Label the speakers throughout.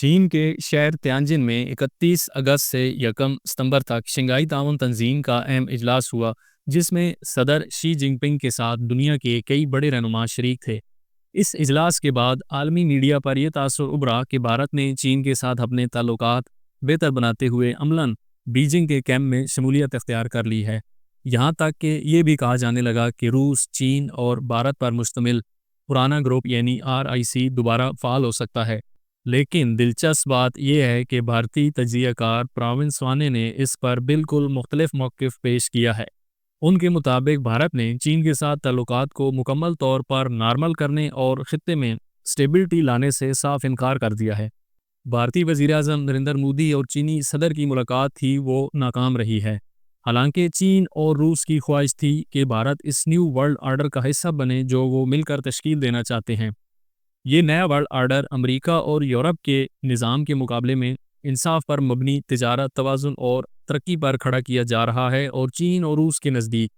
Speaker 1: चीन के शहर तियानजिन में 31 अगस्त से 1 सितंबर तक शंघाई ताउन तंजीम का अहम इजलास हुआ, जिसमें सदर शी जिनपिंग के साथ दुनिया के कई बड़े रहनुमा शरीक थे। इस इजलास के बाद आलमी मीडिया पर यह तासुर उभरा कि भारत ने चीन के साथ अपने ताल्लुकात बेहतर बनाते हुए अमलन बीजिंग के कैंप में शमूलियत अख्तियार कर ली है। यहाँ तक कि ये भी कहा जाने लगा कि रूस, चीन और भारत पर मुश्तमिल पुराना ग्रुप यानी RIC दोबारा फाल हो सकता है। लेकिन दिलचस्प बात यह है कि भारतीय तज्ज़ियाकार प्रवीण स्वाने ने इस पर बिल्कुल मुख्तलिफ मौक़िफ़ पेश किया है। उनके मुताबिक भारत ने चीन के साथ ताल्लुकात को मुकम्मल तौर पर नॉर्मल करने और ख़ित्ते में स्टेबिलिटी लाने से साफ इनकार कर दिया है। भारतीय वज़ीर-ए-आज़म नरेंद्र मोदी और चीनी सदर की मुलाकात थी, वो नाकाम रही है। हालांकि चीन और रूस की ख्वाहिश थी कि भारत इस न्यू वर्ल्ड आर्डर का हिस्सा बने जो वो मिलकर तश्कील देना चाहते हैं। ये नया वर्ल्ड आर्डर अमेरिका और यूरोप के निज़ाम के मुकाबले में इंसाफ पर मबनी तिजारत, तवाज़ुन और तरक्की पर खड़ा किया जा रहा है, और चीन और रूस के नज़दीक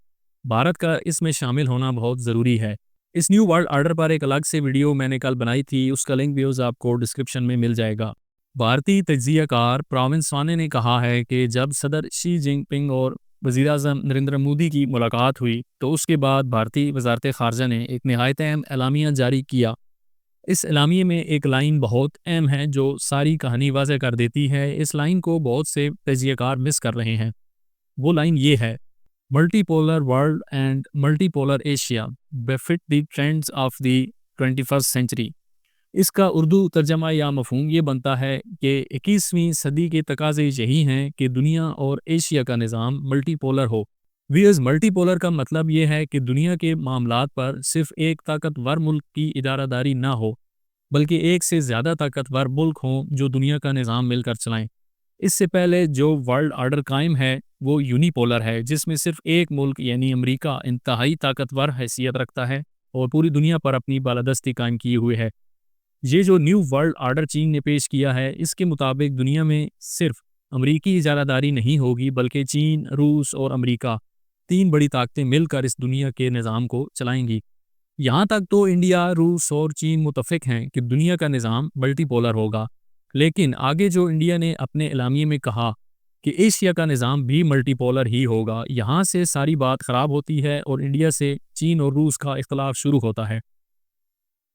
Speaker 1: भारत का इसमें शामिल होना बहुत ज़रूरी है। इस न्यू वर्ल्ड आर्डर पर एक अलग से वीडियो मैंने कल बनाई थी, उसका लिंक भी आपको डिस्क्रिप्शन में मिल जाएगा। भारतीय तज्ज़ियाकार प्रवीण स्वाने ने कहा है कि जब सदर शी जिनपिंग और वज़ीर-ए-आज़म नरेंद्र मोदी की मुलाकात हुई तो उसके बाद भारतीय वज़ारत ख़ारजा ने एक नहायत अहम एलामिया जारी किया। इस एलामिये में एक लाइन बहुत अहम है जो सारी कहानी वाज़ह कर देती है। इस लाइन को बहुत से तज्ज़ियाकार मिस कर रहे हैं। वो लाइन ये है: multipolar world and multipolar Asia befit the trends of the 21st century. इसका उर्दू तर्जमा या मफहूम ये बनता है कि 21वीं सदी के तकाज़े यही हैं कि दुनिया और एशिया का निज़ाम मल्टीपोलर हो। व्यूअर्स, मल्टीपोलर का मतलब ये है कि दुनिया के मामलात पर सिर्फ एक ताकतवर मुल्क की इदारादारी ना हो, बल्कि एक से ज़्यादा ताकतवर मुल्क हों जो दुनिया का निज़ाम मिलकर चलाएं। इससे पहले जो वर्ल्ड आर्डर कायम है वो यूनिपोलर है, जिसमें सिर्फ एक मुल्क यानी अमेरिका इंतहाई ताकतवर हैसियत रखता है और पूरी दुनिया पर अपनी बालादस्ती कायम किए हुए है। ये जो न्यू वर्ल्ड आर्डर चीन ने पेश किया है, इसके मुताबिक दुनिया में सिर्फ अमरीकी इजारादारी नहीं होगी, बल्कि चीन, रूस और अमेरिका, तीन बड़ी ताकतें मिलकर इस दुनिया के निज़ाम को चलाएंगी। यहाँ तक तो इंडिया, रूस और चीन मुतफिक हैं कि दुनिया का निज़ाम मल्टीपोलर होगा, लेकिन आगे जो इंडिया ने अपने एलामिये में कहा कि एशिया का निज़ाम भी मल्टीपोलर ही होगा, यहाँ से सारी बात ख़राब होती है और इंडिया से चीन और रूस का इख्तलाफ शुरू होता है।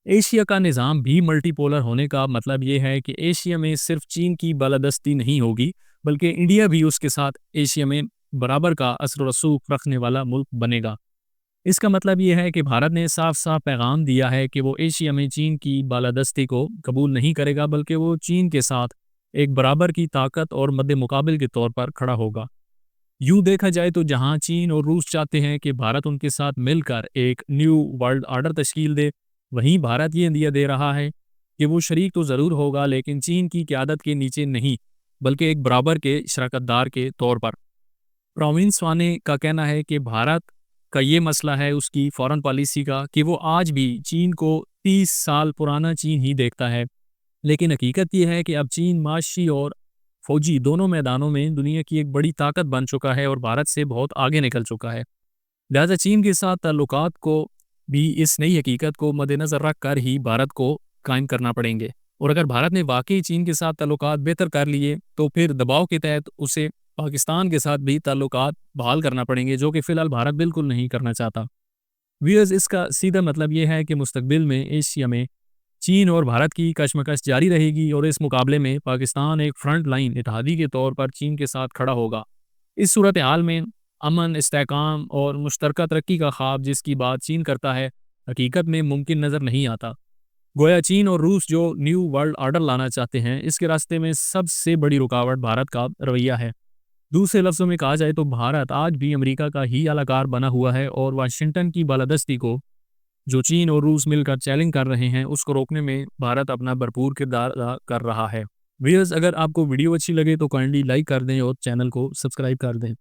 Speaker 1: एशिया का निज़ाम भी मल्टीपोलर होने का मतलब ये है कि एशिया में सिर्फ चीन की बालादस्ती नहीं होगी, बल्कि इंडिया भी उसके साथ एशिया में बराबर का असर रसूख रखने वाला मुल्क बनेगा। इसका मतलब ये है कि भारत ने साफ साफ पैगाम दिया है कि वो एशिया में चीन की बालादस्ती को कबूल नहीं करेगा, बल्कि वो चीन के साथ एक बराबर की ताकत और मद्दे मुकाबिल के तौर पर खड़ा होगा। यूँ देखा जाए तो जहाँ चीन और रूस चाहते हैं कि भारत उनके साथ मिलकर एक न्यू वर्ल्ड आर्डर तश्कील दे, वहीं भारत ये इंदिया दे रहा है कि वो शरीक तो ज़रूर होगा, लेकिन चीन की क़यादत के नीचे नहीं, बल्कि एक बराबर के शराकतदार के तौर पर। प्रवीण स्वाने का कहना है कि भारत का ये मसला है उसकी फॉरेन पॉलिसी का कि वो आज भी चीन को 30 साल पुराना चीन ही देखता है। लेकिन हकीकत ये है कि अब चीन माशी और फौजी दोनों मैदानों में दुनिया की एक बड़ी ताकत बन चुका है और भारत से बहुत आगे निकल चुका है। लिहाजा चीन के साथ ताल्लुकात को भी इस नई हकीकत को मद्देनज़र रख कर ही भारत को कायम करना पड़ेंगे, और अगर भारत ने वाकई चीन के साथ ताल्लुकात बेहतर कर लिए तो फिर दबाव के तहत उसे पाकिस्तान के साथ भी ताल्लुकात बहाल करना पड़ेंगे, जो कि फ़िलहाल भारत बिल्कुल नहीं करना चाहता। व्यूअर्स, इसका सीधा मतलब ये है कि मुस्तकबिल में एशिया में चीन और भारत की कशमकश जारी रहेगी, और इस मुकाबले में पाकिस्तान एक फ्रंट लाइन इत्तेहादी के तौर पर चीन के साथ खड़ा होगा। इस सूरत हाल में अमन, इस्तेहकाम और मुश्तरका तरक्की का ख्वाब जिसकी बात चीन करता है, हकीकत में मुमकिन नज़र नहीं आता। गोया चीन और रूस जो न्यू वर्ल्ड आर्डर लाना चाहते हैं, इसके रास्ते में सबसे बड़ी रुकावट भारत का रवैया है। दूसरे लफ्ज़ों में कहा जाए तो भारत आज भी अमेरिका का ही अलाकार बना हुआ है, और वाशिंगटन की बालादस्ती को जो चीन और रूस मिलकर चैलेंज कर रहे हैं, उसको रोकने में भारत अपना भरपूर किरदार अदा कर रहा है। व्यूअर्स, अगर आपको वीडियो अच्छी लगे तो काइंडली लाइक कर दें और चैनल को सब्सक्राइब कर दें।